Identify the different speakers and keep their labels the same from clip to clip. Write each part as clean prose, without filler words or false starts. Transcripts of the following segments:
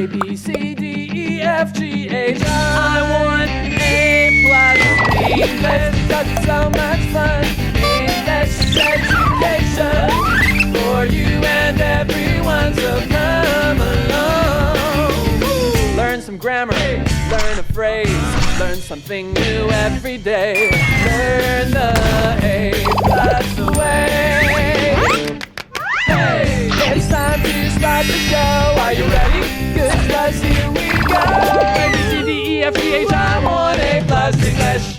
Speaker 1: A, B, C, D, E, F, G, H. I want A plus English because it's so much fun. English education for you and everyone, so come along. Learn some grammar, learn a phrase, learn something new every day. Learn the A plus way. Hey, it's time to start the show. Are you ready? Good, 'cause here we go. A, B, C, D, E, F, G, H, I want A plus English.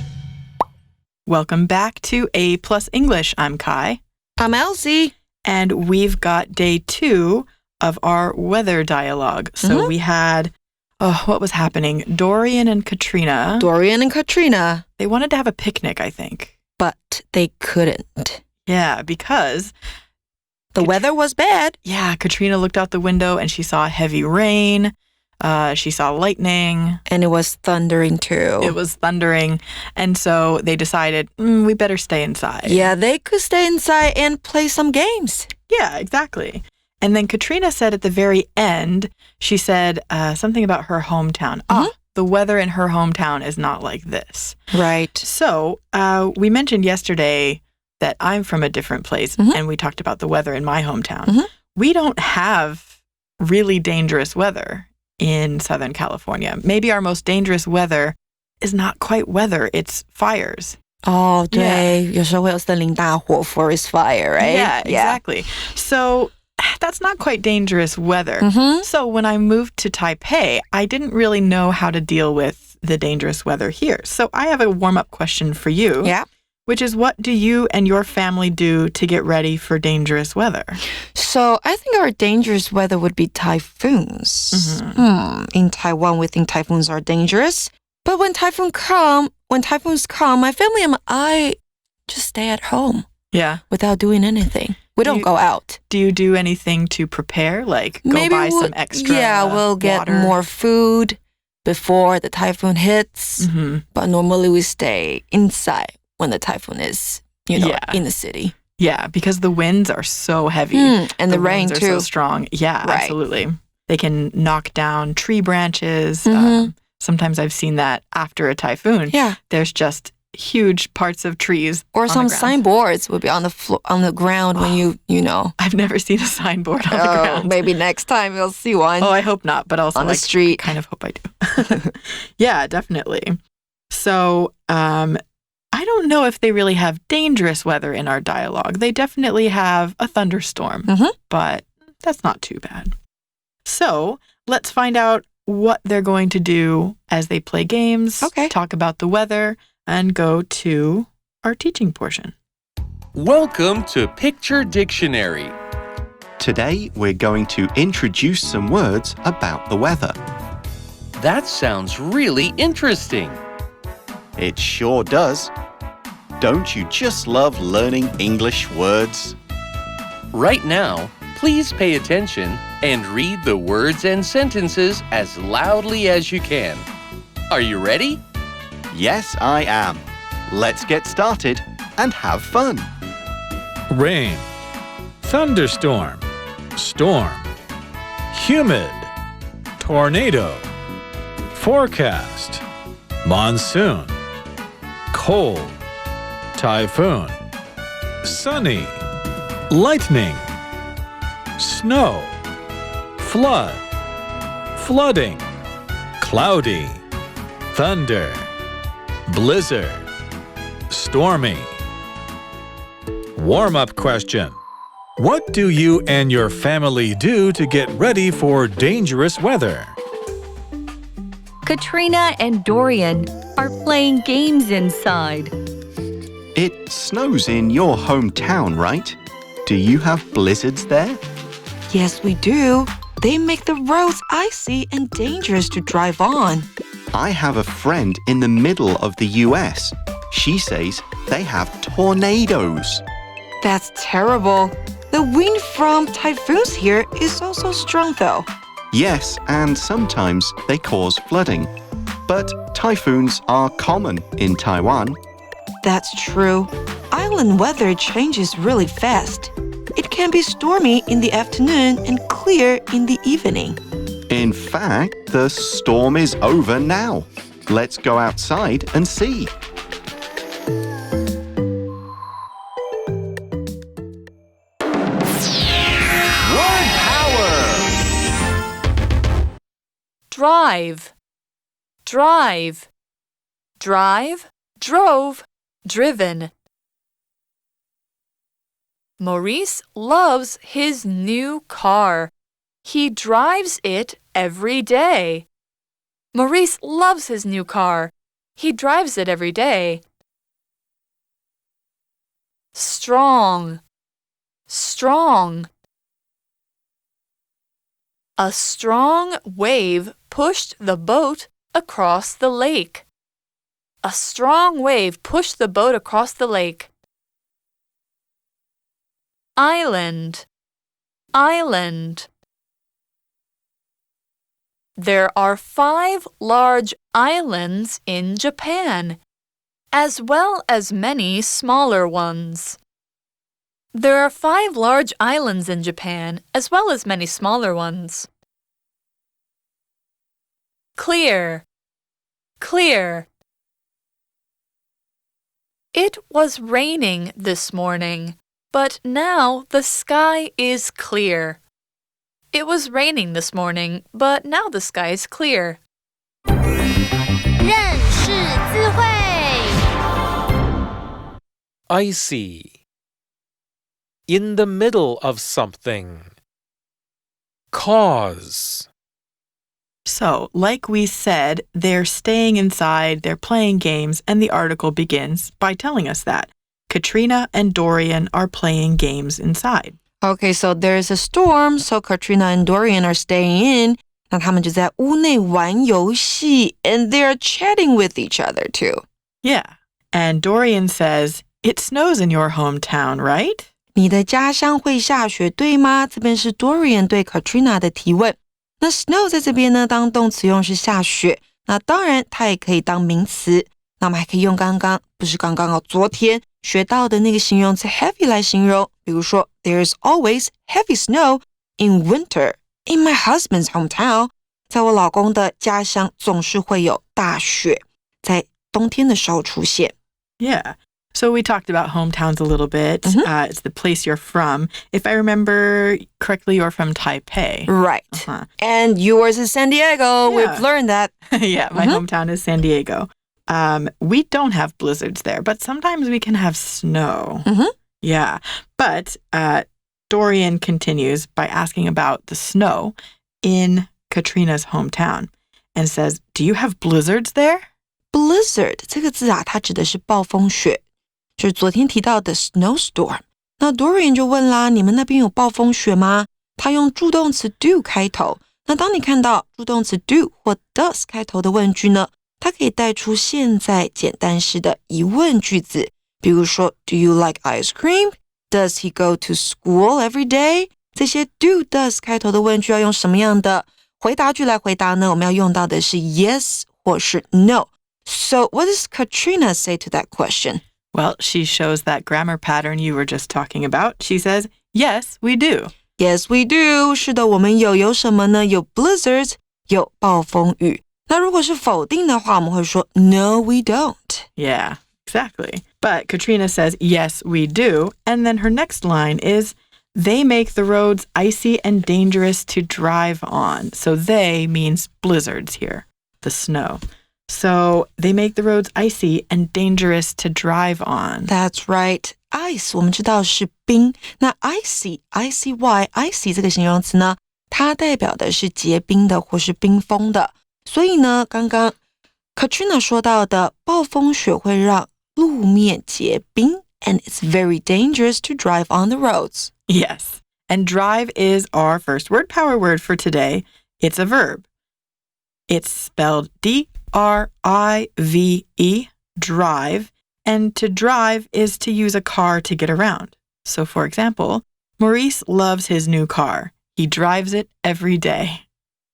Speaker 2: Welcome back to A Plus English. I'm Kai.
Speaker 3: I'm Elsie.
Speaker 2: And we've got day 2 of our weather dialogue. So we had, what was happening? Dorian and Katrina.
Speaker 3: They
Speaker 2: wanted to have a picnic, I think.
Speaker 3: But they couldn't.
Speaker 2: Yeah, because
Speaker 3: the weather was bad.
Speaker 2: Yeah, Katrina looked out the window and she saw heavy rain. She saw lightning.
Speaker 3: And it was thundering too.
Speaker 2: It was thundering. And so they decided, we better stay inside.
Speaker 3: Yeah, they could stay inside and play some games.
Speaker 2: Yeah, exactly. And then Katrina said at the very end, she said something about her hometown. The weather in her hometown is not like this.
Speaker 3: Right.
Speaker 2: So we mentioned yesterday that I'm from a different place, and we talked about the weather in my hometown. We don't have really dangerous weather in Southern California. Maybe our most dangerous weather is not quite weather, it's fires.
Speaker 3: 对，有时候会有森林大火 forest fire, right?
Speaker 2: Yeah, exactly. So that's not quite dangerous weather. So when I moved to Taipei, I didn't really know how to deal with the dangerous weather here. So I have a warm-up question for you.
Speaker 3: Yeah.
Speaker 2: Which is, what do you and your family do to get ready for dangerous weather?
Speaker 3: So I think our dangerous weather would be typhoons. In Taiwan, we think typhoons are dangerous. But when typhoons come, my family and I just stay at home.
Speaker 2: Yeah.
Speaker 3: Without doing anything. We don't go out.
Speaker 2: Do you do anything to prepare? Like go buy some extra
Speaker 3: we'll get
Speaker 2: water?
Speaker 3: More food before the typhoon hits. But normally we stay inside when the typhoon is, in the city.
Speaker 2: Yeah, because the winds are so heavy.
Speaker 3: And the rain
Speaker 2: winds
Speaker 3: too.
Speaker 2: are so strong. Yeah,
Speaker 3: right.
Speaker 2: Absolutely. They can knock down tree branches. Sometimes I've seen that after a typhoon.
Speaker 3: Yeah.
Speaker 2: There's just huge parts of trees
Speaker 3: or some signboards would be on the ground when you know.
Speaker 2: I've never seen a signboard on the ground.
Speaker 3: Maybe next time you'll see one.
Speaker 2: Oh, I hope not, but also
Speaker 3: on the street.
Speaker 2: I kind of hope I do. Yeah, definitely. So, I don't know if they really have dangerous weather in our dialogue. They definitely have a thunderstorm, but that's not too bad. So, let's find out what they're going to do as they play games, talk about the weather, and go to our teaching portion.
Speaker 4: Welcome to Picture Dictionary.
Speaker 5: Today, we're going to introduce some words about the weather.
Speaker 4: That sounds really interesting.
Speaker 5: It sure does. Don't you just love learning English words?
Speaker 4: Right now, please pay attention and read the words and sentences as loudly as you can. Are you ready?
Speaker 5: Yes, I am. Let's get started and have fun.
Speaker 6: Rain, thunderstorm, storm, humid, tornado, forecast, monsoon, cold, typhoon, sunny, lightning, snow, flood, flooding, cloudy, thunder, blizzard, stormy. Warm-up question. What do you and your family do to get ready for dangerous weather?
Speaker 7: Katrina and Dorian are playing games inside.
Speaker 5: It snows in your hometown, right? Do you have blizzards there?
Speaker 3: Yes, we do. They make the roads icy and dangerous to drive on.
Speaker 5: I have a friend in the middle of the US. She says they have tornadoes.
Speaker 3: That's terrible. The wind from typhoons here is also strong, though.
Speaker 5: Yes, and sometimes they cause flooding. But typhoons are common in Taiwan.
Speaker 3: That's true. Island weather changes really fast. It can be stormy in the afternoon and clear in the evening.
Speaker 5: In fact, the storm is over now. Let's go outside and see.
Speaker 1: Word power.
Speaker 8: Drive, drive, drive, drove, driven. Maurice loves his new car. He drives it every day. Maurice loves his new car. He drives it every day. Strong, strong. A strong wave pushed the boat across the lake. A strong wave pushed the boat across the lake. Island, island. There are 5 large islands in Japan, as well as many smaller ones. There are 5 large islands in Japan, as well as many smaller ones. Clear, clear. It was raining this morning, but now the sky is clear. It was raining this morning, but now the sky is clear.
Speaker 7: 认识字汇
Speaker 6: Icy. In the middle of something. Cause.
Speaker 2: So, like we said, they're staying inside, they're playing games, and the article begins by telling us that. Katrina and Dorian are playing games inside.
Speaker 3: Okay, so there's a storm, so Katrina and Dorian are staying in. 那他们就在屋内玩游戏 and they're chatting with each other too.
Speaker 2: Yeah. And Dorian says, It snows in your hometown, right?
Speaker 3: 你的家乡会下雪，对吗？这边是 Dorian 对 Katrina 的提问。那 snow 在这边呢，当动词用是下雪。那当然，它也可以当名词。那我们还可以用昨天学到的那个形容词 heavy 来形容。比如说 There's always heavy snow in winter in my husband's hometown. 在我老公的家乡总是会有大雪，在冬天的时候出现。
Speaker 2: Yeah. So we talked about hometowns a little bit. It's the place you're from. If I remember correctly, you're from Taipei.
Speaker 3: Right. And yours is San Diego.
Speaker 2: Yeah.
Speaker 3: We've learned that.
Speaker 2: Yeah, my hometown is San Diego. We don't have blizzards there, but sometimes we can have snow. Yeah. But Dorian continues by asking about the snow in Katrina's hometown and says, Do you have blizzards there?
Speaker 3: Blizzard 这个字啊，它指的是暴风雪，就是昨天提到的 snowstorm。那 Dorian 就问啦，你们那边有暴风雪吗？他用助动词 do 开头。那当你看到助动词 do 或 does 开头的问句呢，它可以带出现在简单式的疑问句子。比如说 Do you like ice cream? Does he go to school every day? 这些 do, does 开头的问句要用什么样的回答句来回答呢？我们要用到的是 yes 或是 no。So what does Katrina say to that question?
Speaker 2: Well, she shows that grammar pattern you were just talking about. She says, Yes, we do.
Speaker 3: Yes, we do. 是的，我们有什么呢？有 blizzards, 有暴风雨。那如果是否定的话，我们会说 No, we don't.
Speaker 2: Yeah, exactly. But Katrina says, Yes, we do. And then her next line is, They make the roads icy and dangerous to drive on. So they means blizzards here, the snow. So they make the roads icy and dangerous to drive on.
Speaker 3: That's right. Ice 我们知道是冰，那 icy 这个形容词呢，它代表的是结冰的或是冰封的。所以呢，刚刚 Katrina 说到的暴风雪会让路面结冰 and it's very dangerous to drive on the roads.
Speaker 2: Yes. And drive is our first word power word for today. It's a verb. It's spelled D-R-I-V-E, drive. And to drive is to use a car to get around. So for example, Maurice loves his new car. He drives it every day.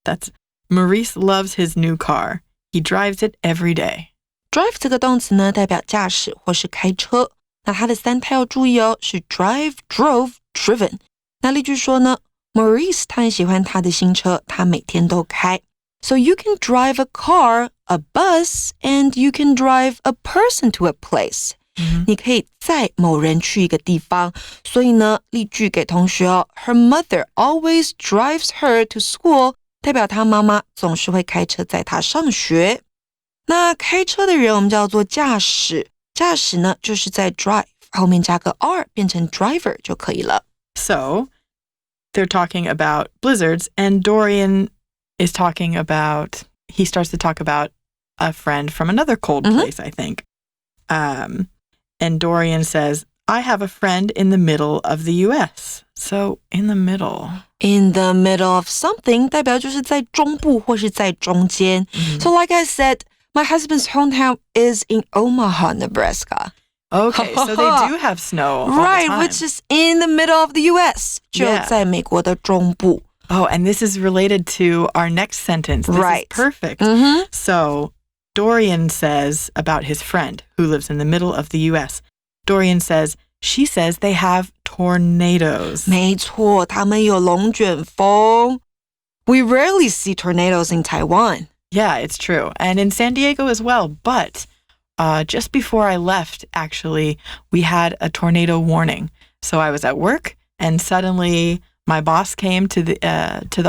Speaker 2: That's Maurice loves his new car. He drives it every day.
Speaker 3: Drive 这个动词呢，代表驾驶或是开车。那它的三态要注意哦，是 drive, drove, driven. 那例句说呢 Maurice 他很喜欢他的新车，他每天都开。So you can drive a car, a bus, and you can drive a person to a place. 你可以载某人去一个地方。所以呢，例句给同学哦 Her mother always drives her to school. 代表他妈妈总是会开车载他上学。那开车的人我们叫做驾驶，驾驶呢就是在 drive 后面加个 r 变成 driver 就可以了。
Speaker 2: So, they're talking about blizzards, and Dorian is talking about, he starts to talk about a friend from another cold place, I think. And Dorian says, I have a friend in the middle of the U.S. So, in the middle.
Speaker 3: In the middle of something 代表就是在中部或是在中间。So like I said, my husband's hometown is in Omaha, Nebraska.
Speaker 2: Okay, so they do have snow all the
Speaker 3: Right,
Speaker 2: time.
Speaker 3: which is in the middle of the U.S. 就在美国的中部。
Speaker 2: Oh, and this is related to our next sentence. This is perfect. So, Dorian says about his friend who lives in the middle of the U.S. Dorian says, she says they have tornadoes.
Speaker 3: 没错，他们有龙卷风。We rarely see tornadoes in Taiwan.
Speaker 2: Yeah, it's true. And in San Diego as well. But just before I left, actually, we had a tornado warning. So I was at work, and suddenly my boss came to the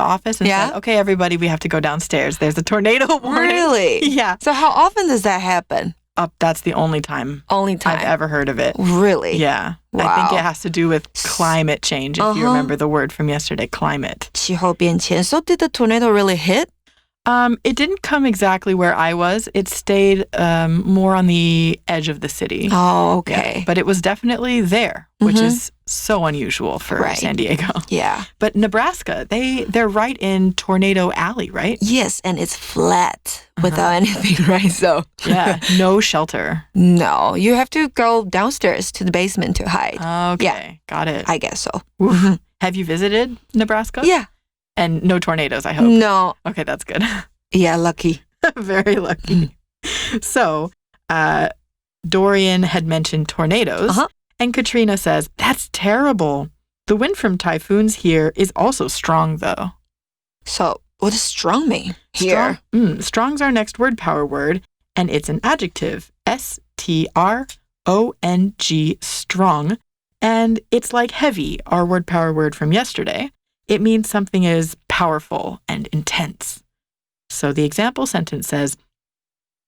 Speaker 2: office and said, okay, everybody, we have to go downstairs. There's a tornado warning.
Speaker 3: Really?
Speaker 2: Yeah.
Speaker 3: So how often does that happen?
Speaker 2: That's the only time I've ever heard of it.
Speaker 3: Really?
Speaker 2: Yeah.
Speaker 3: Wow.
Speaker 2: I think it has to do with climate change, if you remember the word from yesterday, climate.
Speaker 3: 气候变迁. So did the tornado really hit?
Speaker 2: It didn't come exactly where I was. It stayed more on the edge of the city.
Speaker 3: Oh, okay.
Speaker 2: Yeah, but it was definitely there, which is so unusual for San Diego.
Speaker 3: Yeah.
Speaker 2: But Nebraska, they're right in Tornado Alley, right?
Speaker 3: Yes, and it's flat without anything, right? So
Speaker 2: yeah, no shelter.
Speaker 3: No, you have to go downstairs to the basement to hide.
Speaker 2: Okay,
Speaker 3: yeah,
Speaker 2: got it.
Speaker 3: I guess so.
Speaker 2: Have you visited Nebraska?
Speaker 3: Yeah.
Speaker 2: And no tornadoes, I hope.
Speaker 3: No.
Speaker 2: Okay, that's good.
Speaker 3: Yeah, lucky.
Speaker 2: Very lucky. So, Dorian had mentioned tornadoes, and Katrina says, that's terrible. The wind from typhoons here is also strong, though.
Speaker 3: So, what does strong mean here?
Speaker 2: Strong's our next word power word, and it's an adjective, S-T-R-O-N-G, strong, and it's like heavy, our word power word from yesterday. It means something is powerful and intense. So the example sentence says,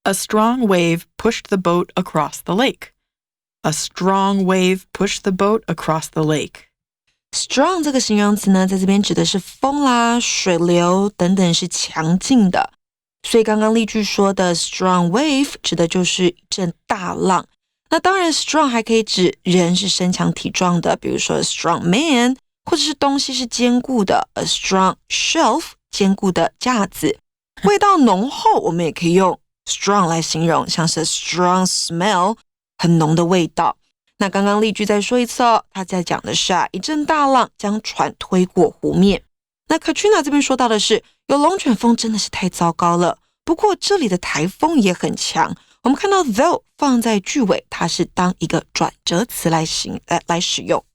Speaker 2: a strong wave pushed the boat across the lake. A strong wave pushed the boat across the lake.
Speaker 3: Strong 这个形容词呢，在这边指的是风啦、水流等等是强劲的。所以刚刚例句说的 strong wave 指的就是一阵大浪。那当然 strong 还可以指人是身强体壮的，比如说 strong man，或者是东西是坚固的 a strong shelf 坚固的架子。味道浓厚我们也可以用 strong 来形容，像是 strong smell 很浓的味道。那刚刚例句再说一次哦，他在讲的是一阵大浪将船推过湖面。那 Katrina 这边说到的是有龙卷风真的是太糟糕了，不过这里的台风也很强。我们看到 though 放在句尾，它是当一个转折词来使用。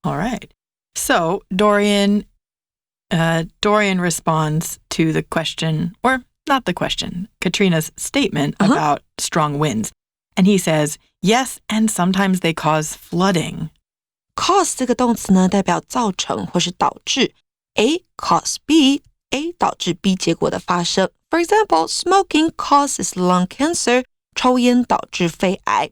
Speaker 2: All right. So Dorian responds to the question, or not the question, Katrina's statement about strong winds. And he says, yes, and sometimes they cause flooding.
Speaker 3: Cause 这个动词呢，代表造成或是导致。A cause B, A 导致 B 结果的发生。For example, smoking causes lung cancer. 抽烟导致肺癌。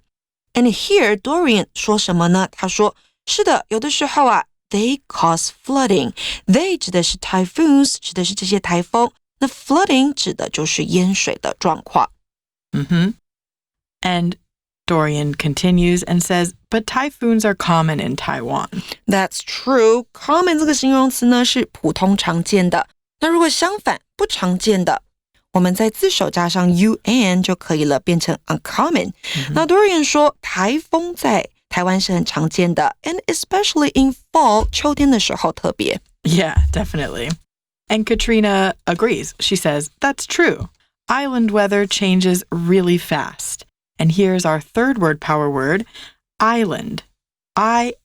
Speaker 3: And here, Dorian 说什么呢？他说，是的，有的时候they cause flooding. They 指的是 typhoons, 指的是这些台风。那 flooding 指的就是淹水的状况。
Speaker 2: And Dorian continues and says, but typhoons are common in Taiwan.
Speaker 3: That's true. Common 这个形容词呢是普通常见的。那如果相反不常见的，我们在字首加上 un 就可以了，变成 uncommon。那 Dorian 说，台风在台湾是很常见的 and especially in fall 秋天的时候特别。
Speaker 2: Yeah, definitely. And Katrina agrees. She says, that's true. Island weather changes really fast. And here's our third word power word, island. I-S-L-A-N-D,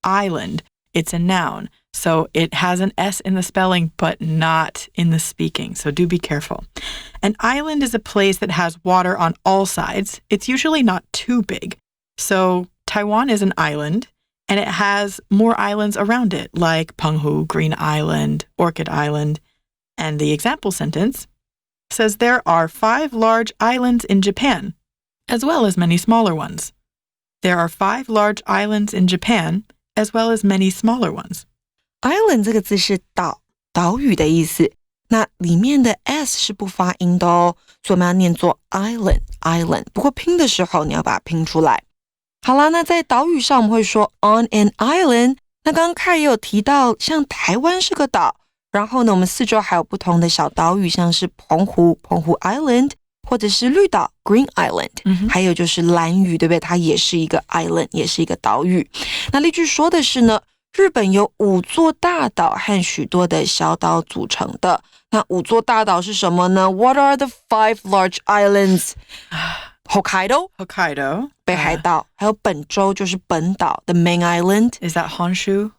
Speaker 2: island. It's a noun. So it has an S in the spelling, but not in the speaking. So do be careful. An island is a place that has water on all sides. It's usually not too big. So Taiwan is an island, and it has more islands around it, like Penghu, Green Island, Orchid Island. And the example sentence says there are 5 large islands in Japan, as well as many smaller ones. There are 5 large islands in Japan, as well as many smaller ones.Island
Speaker 3: 这个字是岛屿的意思，那里面的 S 是不发音的哦，所以我们要念作 island。不过拼的时候你要把它拼出来。好啦，那在岛屿上我们会说 on an island。那刚刚凯也有提到，像台湾是个岛，然后呢，我们四周还有不同的小岛屿，像是澎湖 Island， 或者是绿岛 Green Island，还有就是兰屿，对不对？它也是一个 island， 也是一个岛屿。那例句说的是呢，日本有5座大岛和许多的小岛组成的。那5座大岛是什么呢？ What are the 5 large islands? Hokkaido 北海道，还有本州就是本岛 the main island.
Speaker 2: Is that Honshu?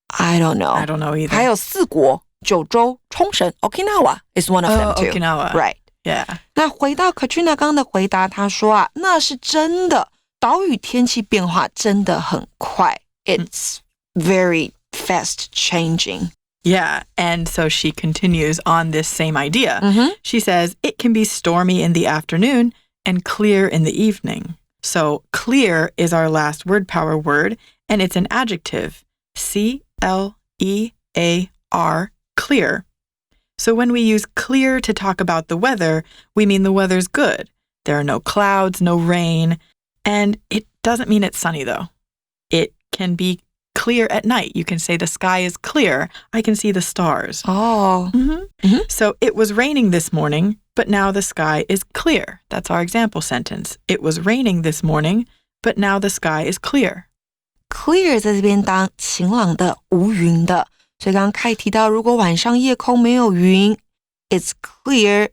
Speaker 3: I don't know.
Speaker 2: I don't know either.
Speaker 3: 还有4国，九州、冲绳 Okinawa is one of them too.
Speaker 2: Okinawa.
Speaker 3: Right.
Speaker 2: Yeah.
Speaker 3: 那回到 Katrina 刚刚的回答，她说啊，那是真的，岛屿天气变化真的很快。It's very fast changing.
Speaker 2: Yeah, and so she continues on this same idea. She says, it can be stormy in the afternoon and clear in the evening. So clear is our last word power word, and it's an adjective. C-L-E-A-R, clear. So when we use clear to talk about the weather, we mean the weather's good. There are no clouds, no rain, and it doesn't mean it's sunny though. It can be clear at night. You can say the sky is clear. I can see the stars.
Speaker 3: Oh.
Speaker 2: So it was raining this morning, but now the sky is clear. That's our example sentence. It was raining this morning, but now the sky is clear.
Speaker 3: Clear 在这边当晴朗的、无云的。所以刚刚凯提到，如果晚上夜空没有云 ，it's clear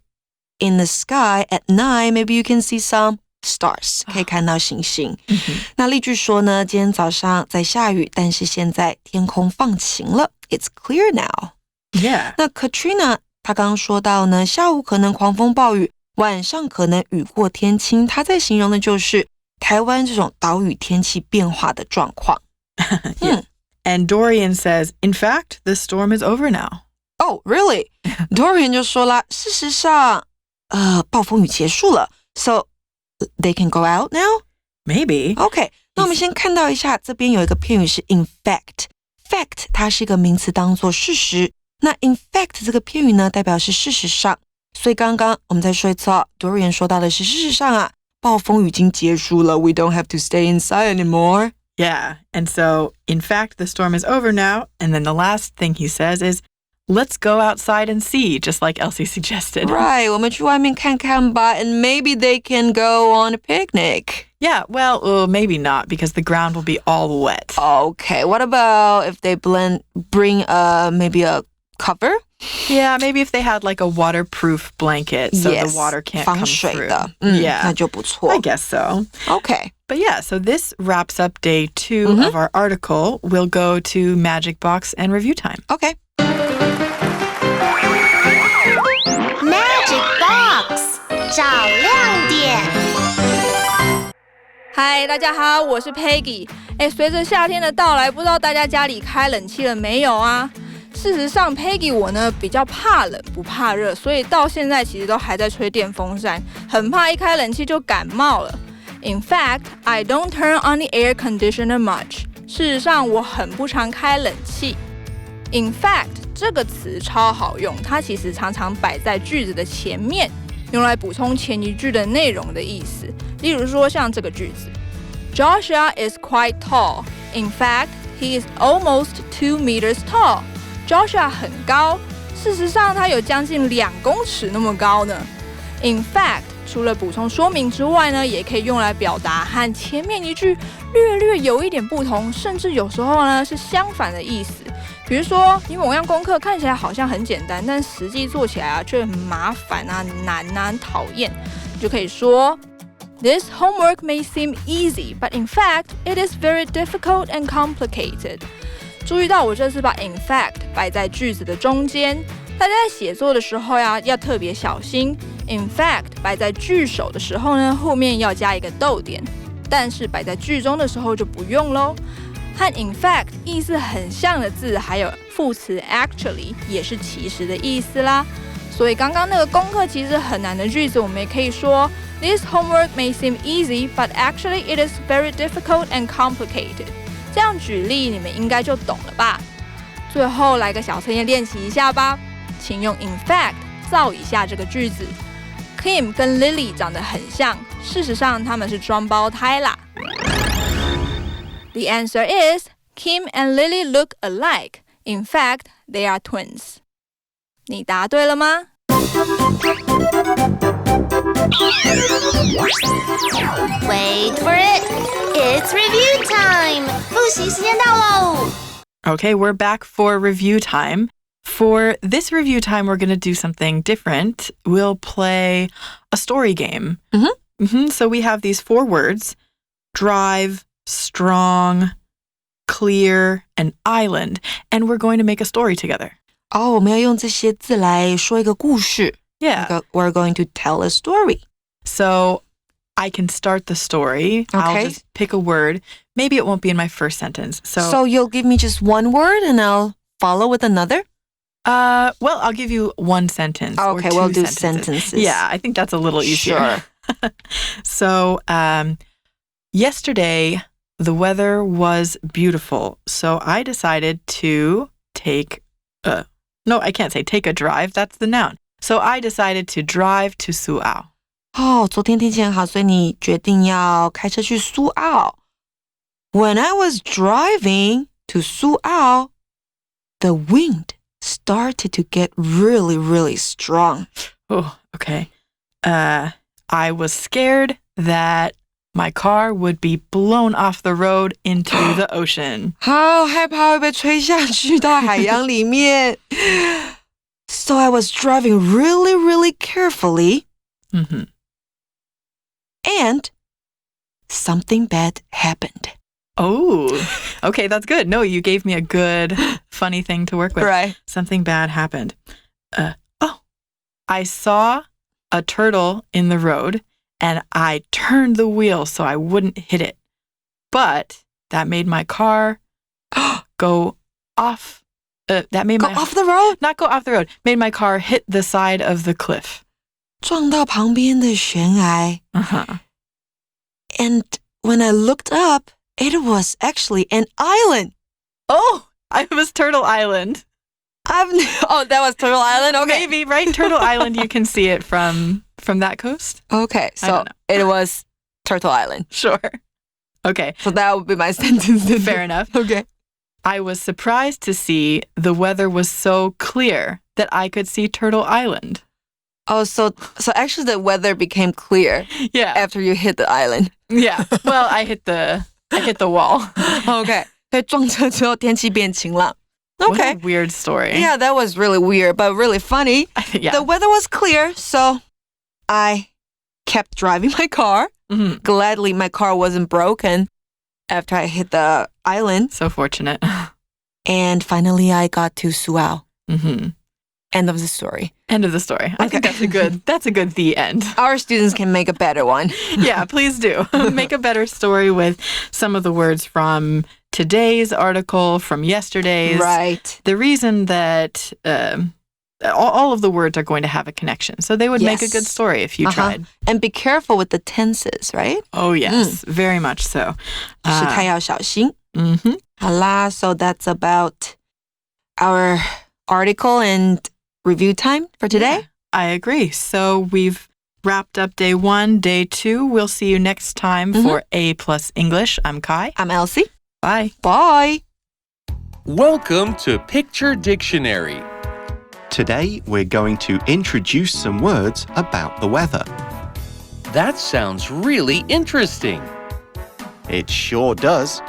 Speaker 3: in the sky at night. Maybe you can see some stars. 可以看到星星。那例句说呢，今天早上在下雨，但是现在天空放晴了。It's clear now.
Speaker 2: Yeah.
Speaker 3: 那 Katrina 她刚刚说到呢，下午可能狂风暴雨，晚上可能雨过天晴。她在形容的就是台湾这种岛屿天气变化的状况。
Speaker 2: Yeah. And Dorian says, in fact, the storm is over now.
Speaker 3: Oh, really? Dorian 就说啦，事实上，暴风雨结束了。So they can go out now?
Speaker 2: Maybe.
Speaker 3: Okay, 那我们先看到一下，这边有一个片语是 in fact. Fact 它是一个名词当作事实。那 in fact 这个片语呢，代表是事实上。所以刚刚我们再说一次哦 Dorian 说到的是事实上啊，暴风雨已经结束了。We don't have to stay inside anymore.
Speaker 2: Yeah, and so, in fact, the storm is over now. And then the last thing he says is, let's go outside and see, just like Elsie suggested.
Speaker 3: Right, 我们去外面看看吧 and maybe they can go on a picnic.
Speaker 2: Yeah, well, maybe not, because the ground will be all wet.
Speaker 3: Okay, what about if they bring maybe a cover?
Speaker 2: Yeah, maybe if they had like a waterproof blanket so
Speaker 3: yes,
Speaker 2: the water can't
Speaker 3: 防
Speaker 2: come
Speaker 3: 水
Speaker 2: through.
Speaker 3: 的
Speaker 2: Yeah,
Speaker 3: 那就不错
Speaker 2: I guess so.
Speaker 3: Okay.
Speaker 2: But yeah, so this wraps up day 2 of our article. We'll go to Magic Box and review time.
Speaker 3: Okay.
Speaker 9: Magic Box 找亮点。
Speaker 10: 嗨，大家好，我是 Peggy。随着夏天的到来，不知道大家家里开冷气了没有啊？事实上 ，Peggy 我呢比较怕冷不怕热，所以到现在其实都还在吹电风扇，很怕一开冷气就感冒了。In fact, I don't turn on the air conditioner much. 事实上，我很不常开冷气。In fact 这个词超好用，它其实常常摆在句子的前面，用来补充前一句的内容的意思。例如说，像这个句子 ，Joshua is quite tall. In fact, he is almost 2 meters tall. Joshua 很高，事实上他有将近2公尺那么高呢。In fact 除了补充说明之外呢，也可以用来表达和前面一句略有一点不同，甚至有时候呢是相反的意思。比如说，你某样功课看起来好像很简单，但实际做起来啊却很麻烦啊、难啊、很讨厌，你就可以说 This homework may seem easy, but in fact, it is very difficult and complicated. 注意到我这次把 in fact 摆在句子的中间，大家在写作的时候呀，要特别小心。In fact 摆在句首的时候呢，后面要加一个逗点，但是摆在句中的时候就不用咯。和 in fact 意思很像的字，还有副词 actually 也是其实的意思啦。所以刚刚那个功课其实很难的句子，我们也可以说 This homework may seem easy, but actually it is very difficult and complicated. 这样举例你们应该就懂了吧？最后来个小测验练习一下吧，请用 in fact 造一下这个句子。Kim 跟 Lily 长得很像，事实上他们是双胞胎啦。The answer is Kim and Lily look alike. In fact, they are twins. 你答对了吗？
Speaker 9: Wait for it. It's review time. 复习时间到喽。
Speaker 2: Okay, we're back for review time. For this review time, we're going to do something different. We'll play a story game. So we have these 4 words: drive, strong, clear, and island. And we're going to make a story together.
Speaker 3: 我们要用这些字来说一个故事。
Speaker 2: Yeah.
Speaker 3: We're going to tell a story.
Speaker 2: So I can start the story.
Speaker 3: Okay.
Speaker 2: I'll just pick a word. Maybe it won't be in my first sentence.
Speaker 3: So you'll give me just one word and I'll follow with another?
Speaker 2: Well, I'll give you one sentence.
Speaker 3: Okay,
Speaker 2: or 2
Speaker 3: we'll do
Speaker 2: sentences.
Speaker 3: sentences.
Speaker 2: Yeah, I think that's a little easier.
Speaker 3: Sure.
Speaker 2: So, yesterday, the weather was beautiful. So I decided to take no, I can't say take a drive. That's the noun. So I decided to drive to Suao.
Speaker 3: 昨天天气很好，所以你决定要开车去苏澳。When I was driving to Suao, the wind started to get really, really strong.
Speaker 2: Oh, okay. I was scared that my car would be blown off the road into the ocean.
Speaker 3: 好害怕会被吹下去到海洋里面。So I was driving really, really carefully. And something bad happened.
Speaker 2: Oh, okay, that's good. No, you gave me a good, funny thing to work with.
Speaker 3: Right.
Speaker 2: Something bad happened. I saw a turtle in the road, and I turned the wheel so I wouldn't hit it. But that made my car go off.
Speaker 3: Off the road?
Speaker 2: Not go off the road. Made my car hit the side of the cliff.
Speaker 3: 撞到旁边的悬崖。And when I looked up, it was actually an island.
Speaker 2: Oh, I was Turtle Island.
Speaker 3: That was Turtle Island? Okay.
Speaker 2: Maybe, right? Turtle Island, you can see it from that coast.
Speaker 3: Okay, so it was Turtle Island.
Speaker 2: Sure. Okay.
Speaker 3: So that would be my sentence.
Speaker 2: Fair enough.
Speaker 3: Okay.
Speaker 2: I was surprised to see the weather was so clear that I could see Turtle Island.
Speaker 3: Oh, so actually the weather became clear after you hit the island.
Speaker 2: Yeah. Well, I hit the wall.
Speaker 3: Okay. 所以撞车之后天气变晴朗。Okay.
Speaker 2: What a weird story.
Speaker 3: Yeah, that was really weird, but really funny.
Speaker 2: Yeah.
Speaker 3: The weather was clear, so I kept driving my car. Gladly, my car wasn't broken after I hit the island.
Speaker 2: So fortunate.
Speaker 3: And finally, I got to Suao. End of the story.
Speaker 2: End of the story. I think that's a good the end.
Speaker 3: Our students can make a better one.
Speaker 2: Yeah, please do. Make a better story with some of the words from today's article, from yesterday's.
Speaker 3: Right.
Speaker 2: The reason that all of the words are going to have a connection. So they would make a good story if you tried.
Speaker 3: And be careful with the tenses, right?
Speaker 2: Oh, yes. Very much so.
Speaker 3: 时态要小心。好啦, so that's about our article and review time for today.
Speaker 2: Yeah, I agree. So we've wrapped up day 1, day 2. We'll see you next time for A+ English. I'm Kai.
Speaker 3: I'm Elsie.
Speaker 2: Bye.
Speaker 3: Bye.
Speaker 4: Welcome to Picture Dictionary.
Speaker 5: Today, we're going to introduce some words about the weather.
Speaker 4: That sounds really interesting.
Speaker 5: It sure does.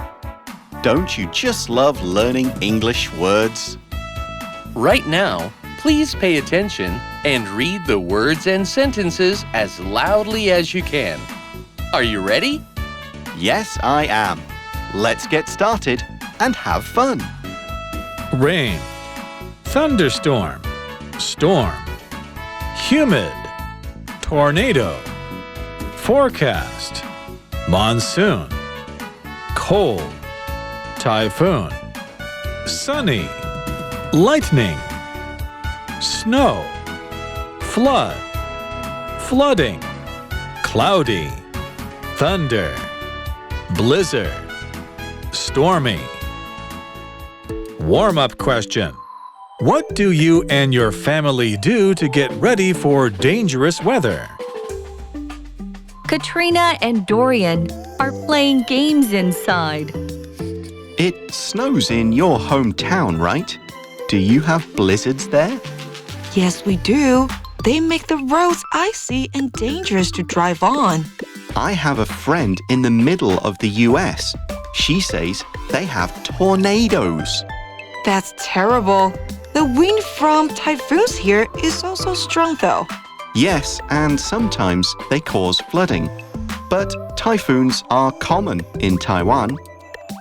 Speaker 5: Don't you just love learning English words?
Speaker 4: Right now, please pay attention and read the words and sentences as loudly as you can. Are you ready?
Speaker 5: Yes, I am. Let's get started and have fun.
Speaker 6: Rain, thunderstorm, storm, humid, tornado, forecast, monsoon, cold, typhoon, sunny, lightning, snow, flood, flooding, cloudy, thunder, blizzard, stormy. Warm-up question. What do you and your family do to get ready for dangerous weather?
Speaker 7: Katrina and Dorian are playing games inside.
Speaker 5: It snows in your hometown, right? Do you have blizzards there?
Speaker 3: Yes, we do. They make the roads icy and dangerous to drive on.
Speaker 5: I have a friend in the middle of the US. She says they have tornadoes.
Speaker 3: That's terrible. The wind from typhoons here is also strong, though.
Speaker 5: Yes, and sometimes they cause flooding. But typhoons are common in Taiwan.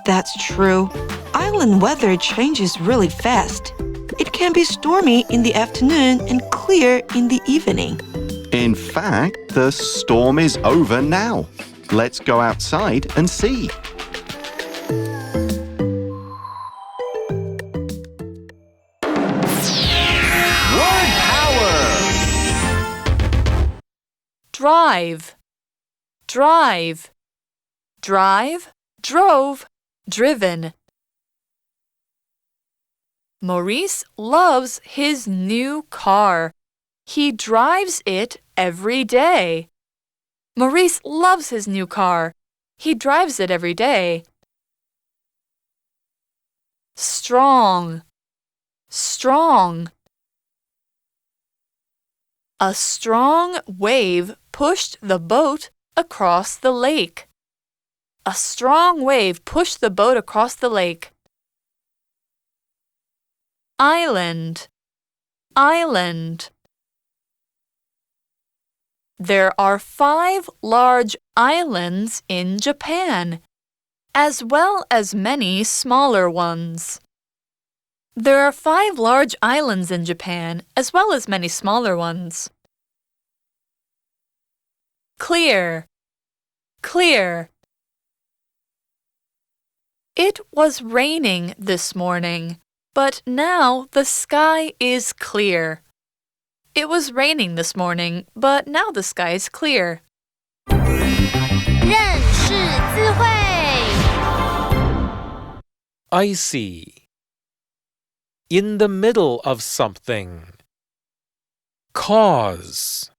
Speaker 3: That's true. Island weather changes really fast. It can be stormy in the afternoon and clear in the evening.
Speaker 5: In fact, the storm is over now. Let's go outside and see. Word power!
Speaker 8: Drive, drive, drive, drove, driven. Maurice loves his new car. He drives it every day. Maurice loves his new car. He drives it every day. Strong, strong. A strong wave pushed the boat across the lake. A strong wave pushed the boat across the lake. Island, island. There are 5 large islands in Japan, as well as many smaller ones. There are 5 large islands in Japan, as well as many smaller ones. Clear, clear. It was raining this morning, but now the sky is clear. It was raining this morning, but now the sky is clear.
Speaker 9: 认识字汇
Speaker 11: Icy. In the middle of something. Cause.